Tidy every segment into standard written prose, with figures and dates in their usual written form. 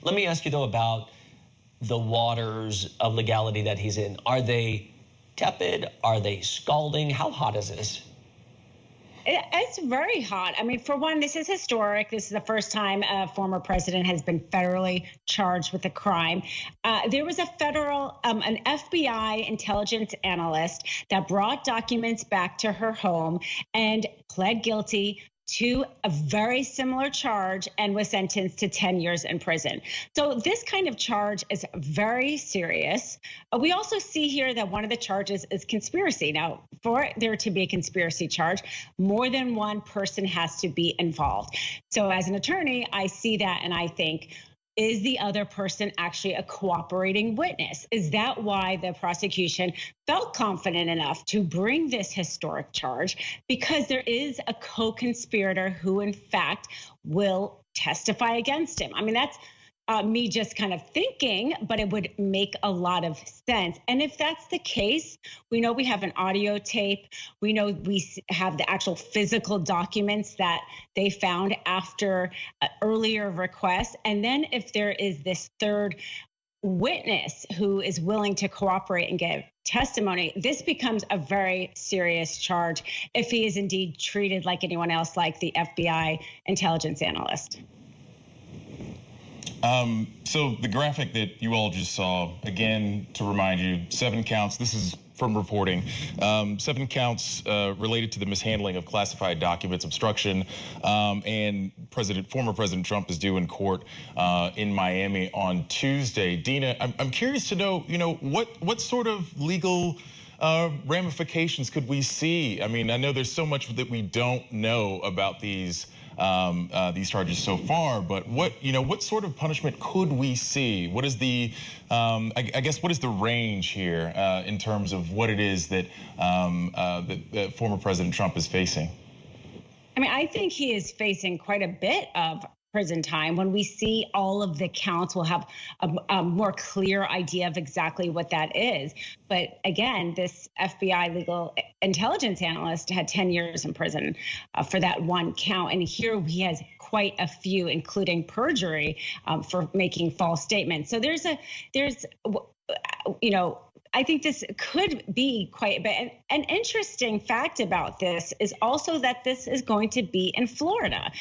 Let me ask you, though, about the waters of legality that he's in. Are they tepid? Are they scalding? How hot is this? It's very hot. I mean, for one, this is historic. This is the first time a former president has been federally charged with a crime. There was an FBI intelligence analyst that brought documents back to her home and pled guilty to a very similar charge and was sentenced to 10 years in prison. So this kind of charge is very serious. We also see here that one of the charges is conspiracy. Now, for there to be a conspiracy charge, more than one person has to be involved. So as an attorney, I see that and I think, is the other person actually a cooperating witness? Is that why the prosecution felt confident enough to bring this historic charge? Because there is a co-conspirator who, in fact, will testify against him. I mean, that's me just kind of thinking, but it would make a lot of sense. And if that's the case, we know we have an audio tape. We know we have the actual physical documents that they found after earlier requests. And then if there is this third witness who is willing to cooperate and give testimony, this becomes a very serious charge if he is indeed treated like anyone else, like the FBI intelligence analyst. So the graphic that you all just saw, again, to remind you, 7 counts. This is from reporting. 7 counts related to the mishandling of classified documents, obstruction, and former President Trump is due in court in Miami on Tuesday. Dina, I'm curious to know, what sort of legal ramifications could we see? I mean, I know there's so much that we don't know about these charges so far, but what sort of punishment could we see? What is the, I guess, what is the range here in terms of what it is that that former President Trump is facing? I mean, I think he is facing quite a bit of prison time. When we see all of the counts, we'll have a more clear idea of exactly what that is. But again, this FBI legal intelligence analyst had 10 years in prison for that one count. And here he has quite a few, including perjury for making false statements. So I think this could be quite a bit. An interesting fact about this is also that this is going to be in Florida.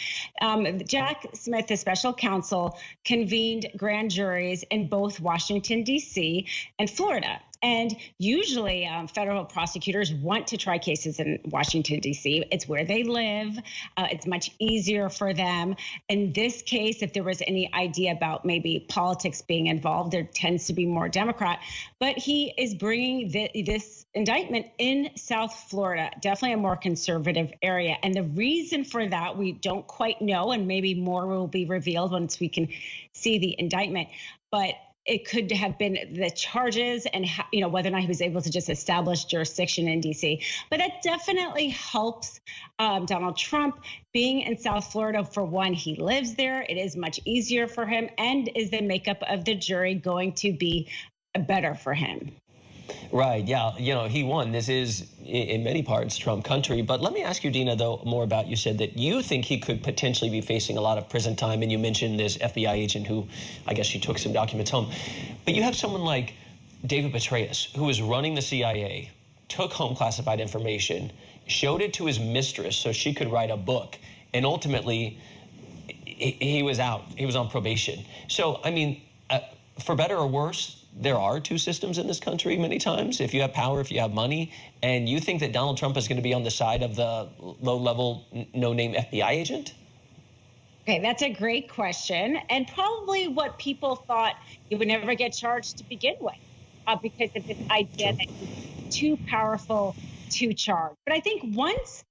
Jack Smith, the special counsel, convened grand juries in both Washington, D.C. and Florida. And usually federal prosecutors want to try cases in Washington, D.C. It's where they live. It's much easier for them. In this case, if there was any idea about maybe politics being involved, there tends to be more Democrat. But he is bringing this indictment in South Florida, definitely a more conservative area. And the reason for that, we don't quite know, and maybe more will be revealed once we can see the indictment. But it could have been the charges and whether or not he was able to just establish jurisdiction in D.C. But that definitely helps Donald Trump being in South Florida. For one, he lives there. It is much easier for him. And is the makeup of the jury going to be better for him? Right. Yeah. He won. This is, in many parts, Trump country. But let me ask you, Dina, though, more about, you said that you think he could potentially be facing a lot of prison time. And you mentioned this FBI agent who, I guess she took some documents home. But you have someone like David Petraeus, who was running the CIA, took home classified information, showed it to his mistress so she could write a book. And ultimately, he was out. He was on probation. So, I mean, for better or worse, there are two systems in this country many times. If you have power, if you have money, and you think that Donald Trump is going to be on the side of the low-level, no-name FBI agent? Okay, that's a great question, and probably what people thought he would never get charged to begin with, because of this idea that he's too powerful to charge. But I think once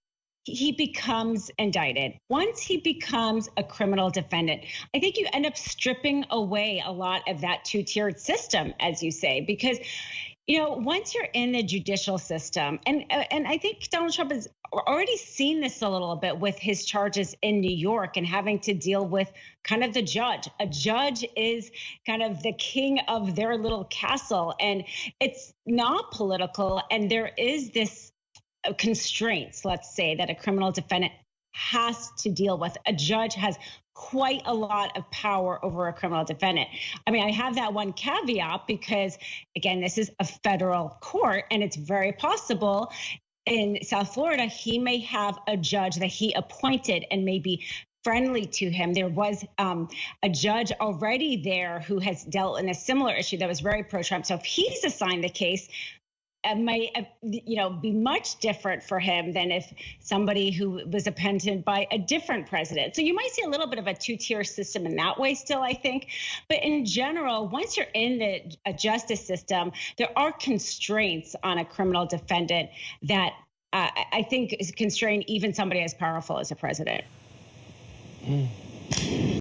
he becomes indicted, once he becomes a criminal defendant, I think you end up stripping away a lot of that two-tiered system, as you say, because, once you're in the judicial system, and I think Donald Trump has already seen this a little bit with his charges in New York and having to deal with kind of the judge. A judge is kind of the king of their little castle, and it's not political, and there is this constraints, let's say, that a criminal defendant has to deal with. A judge has quite a lot of power over a criminal defendant. I mean, I have that one caveat because, again, this is a federal court, and it's very possible in South Florida, he may have a judge that he appointed and may be friendly to him. There was a judge already there who has dealt in a similar issue that was very pro-Trump. So if he's assigned the case, it may, be much different for him than if somebody who was appointed by a different president. So you might see a little bit of a two-tier system in that way still, I think. But in general, once you're in the justice system, there are constraints on a criminal defendant that I think constrain even somebody as powerful as a president.